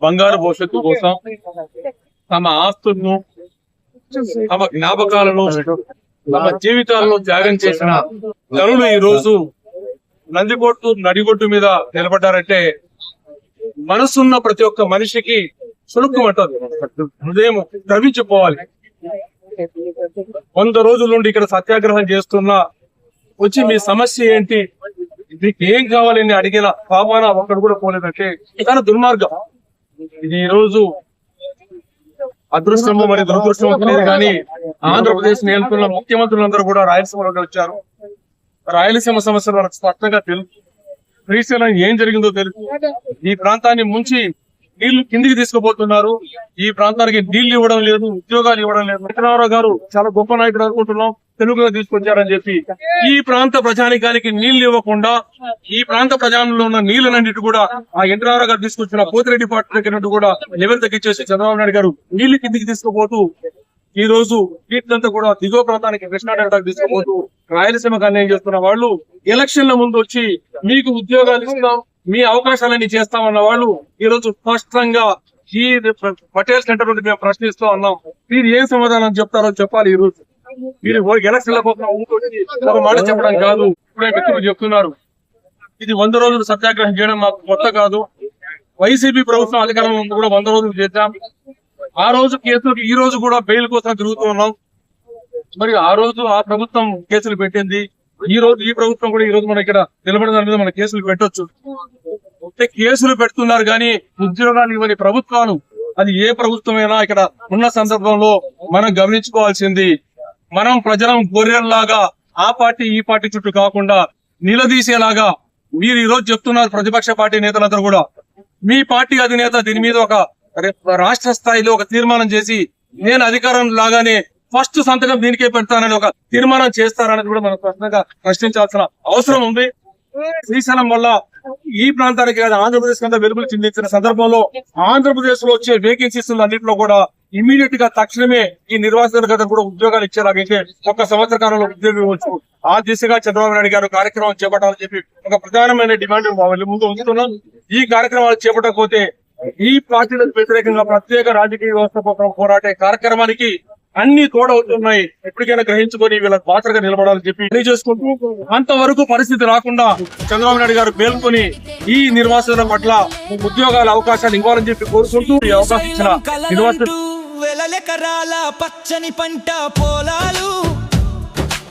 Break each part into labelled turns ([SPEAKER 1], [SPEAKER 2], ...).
[SPEAKER 1] బంగారు భవిష్యత్తు కోసం తమ ఆస్తులను, తమ జ్ఞాపకాలను, తమ జీవితాలను త్యాగం చేసిన తరులు ఈ రోజు నందికొట్టు నడిగొట్టు మీద నిలబడ్డారంటే మనసున్న ప్రతి ఒక్క మనిషికి సులుక్కుమంటారు, హృదయం ద్రవించిపోవాలి. 100 రోజుల నుండి ఇక్కడ సత్యాగ్రహం చేస్తున్నా వచ్చి మీ సమస్య ఏంటి, మీకు ఏం కావాలని అడిగిన పాపాన ఒక్కడు కూడా పోలేదంటే చాలా దుర్మార్గం. ఇది ఈ రోజు అదృష్టమో మరి దురదృష్టమో తెలియదు కానీ ఆంధ్రప్రదేశ్ నేలుతున్న ముఖ్యమంత్రులందరూ కూడా రాయలసీమలోకి వచ్చారు. రాయలసీమ సమస్యలు మనకు స్పష్టంగా తెలుసు. శ్రీశైలం ఏం జరిగిందో తెలుసు. ఈ ప్రాంతాన్ని ముంచి నీళ్లు కిందికి తీసుకుపోతున్నారు. ఈ ప్రాంతానికి నీళ్లు ఇవ్వడం లేదు, ఉద్యోగాలు ఇవ్వడం లేదు. వెంకటరామారావు గారు చాలా గొప్ప నాయకుడు అనుకుంటున్నాం, తెలుగులో తీసుకొచ్చారని చెప్పి ఈ ప్రాంత ప్రజానికానికి నీళ్లు ఇవ్వకుండా ఈ ప్రాంత ప్రజానిలో ఉన్న నీళ్లన్నిటి కూడా ఆ వెంకటరామారావు గారు తీసుకొచ్చిన పోతిరెడ్డి పార్టీ కూడా లెవెల్ తగ్గించేసి చంద్రబాబు నాయుడు గారు నీళ్లు కిందికి తీసుకుపోతూ ఈ రోజు వీటినంతా కూడా దిగువ ప్రాంతానికి కృష్ణా డెల్టాకు తీసుకుపోతూ రాయలసీమకు అన్యాయం చేస్తున్న వాళ్ళు ఎలక్షన్ల ముందు వచ్చి మీకు ఉద్యోగాలు ఇస్తాం, మీ అవకాశాలన్నీ చేస్తామన్న వాళ్ళు ఈ రోజు స్పష్టంగా ఈ పటేల్ సెంటర్ నుండి మేము ప్రశ్నిస్తూ ఉన్నాం. మీరు ఏం సమాధానం చెప్తారో చెప్పాలి. ఈ రోజు మీరు ఎలక్షన్ల కోసం ఒక మాట చెప్పడం కాదు. ఇప్పుడే మిత్రులు చెప్తున్నారు, ఇది 100 రోజులు సత్యాగ్రహం చేయడం మాకు కొత్త కాదు. వైసీపీ ప్రభుత్వం అధికారంలో కూడా 100 రోజులు చేద్దాం. ఆ రోజు కేసులకు ఈ రోజు కూడా బెయిల్ కోసం తిరుగుతూ ఉన్నాం. మరి ఆ రోజు ఆ ప్రభుత్వం కేసులు పెట్టింది, ఈ రోజు ఈ ప్రభుత్వం కూడా ఈ రోజు మనం ఇక్కడ నిలబడిన దాని మీద మన కేసులు పెట్టొచ్చు. కేసులు పెడుతున్నారు కానీ ఉద్యోగాలు ఇవ్వని ప్రభుత్వాలు, అది ఏ ప్రభుత్వమైనా ఇక్కడ ఉన్న సందర్భంలో మనం గమనించుకోవాల్సింది, మనం ప్రజలం గొర్రెల్లాగా ఆ పార్టీ ఈ పార్టీ చుట్టూ కాకుండా నిలదీసేలాగా మీరు ఈ రోజు చెప్తున్నారు. ప్రతిపక్ష పార్టీ నేతలందరూ కూడా మీ పార్టీ అధినేత దీని మీద ఒక రాష్ట్ర స్థాయిలో ఒక తీర్మానం చేసి నేను అధికారం లాగానే ఫస్ట్ సంతకం దీనికే పెడతానని ఒక తీర్మానం చేస్తారనేది కూడా మనం స్పష్టంగా ప్రశ్నించాల్సిన అవసరం ఉంది. శ్రీశైలం వల్ల ఈ ప్రాంతానికి ఆంధ్రప్రదేశ్ కింద వెలుగులు చిందించిన సందర్భంలో ఆంధ్రప్రదేశ్ లో వచ్చే వేకెన్సీస్ అన్నింటిలో కూడా ఇమీడియట్ గా తక్షణమే ఈ నిర్వాసితులకు కూడా ఉద్యోగాలు ఇచ్చేలాగైతే 1 సంవత్సర కాలంలో ఉద్యోగం ఇవ్వచ్చు. ఆ దిశగా చంద్రబాబు నాయుడు గారు కార్యక్రమం చేపట్టాలని చెప్పి ఒక ప్రధానమైన డిమాండ్ ముందు ఉంచుతున్నాం. ఈ కార్యక్రమాలు చేపట్టకపోతే ఈ పార్టీలకు వ్యతిరేకంగా ప్రత్యేక రాజకీయ వ్యవస్థ కోసం పోరాటే కార్యక్రమానికి అన్ని తోడవుతున్నాయి. ఎప్పటికైనా గ్రహించుకొని వీళ్ళకి పాత్రగా నిలబడాలని చెప్పి తెలియజేసుకుంటూ అంతవరకు పరిస్థితి రాకుండా చంద్రబాబు నాయుడు గారు మేల్కొని ఈ నిర్వాసితుల పట్ల ఉద్యోగాల అవకాశాలు ఇవ్వాలని చెప్పి కోరుకుంటూ ఈ అవకాశం ఇచ్చిన నిర్వాసితులు
[SPEAKER 2] పచ్చని పంట పొలాలు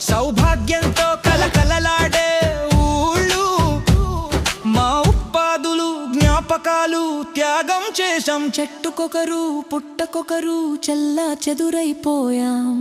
[SPEAKER 2] సౌభాగ్యంతో కలకలలాడే ఊళ్ళు మా ఉప్పాదులు జ్ఞాపకాలు త్యాగం చేశాం. చెట్టుకొకరు పుట్టకొకరు చెల్లా చెదురైపోయాం.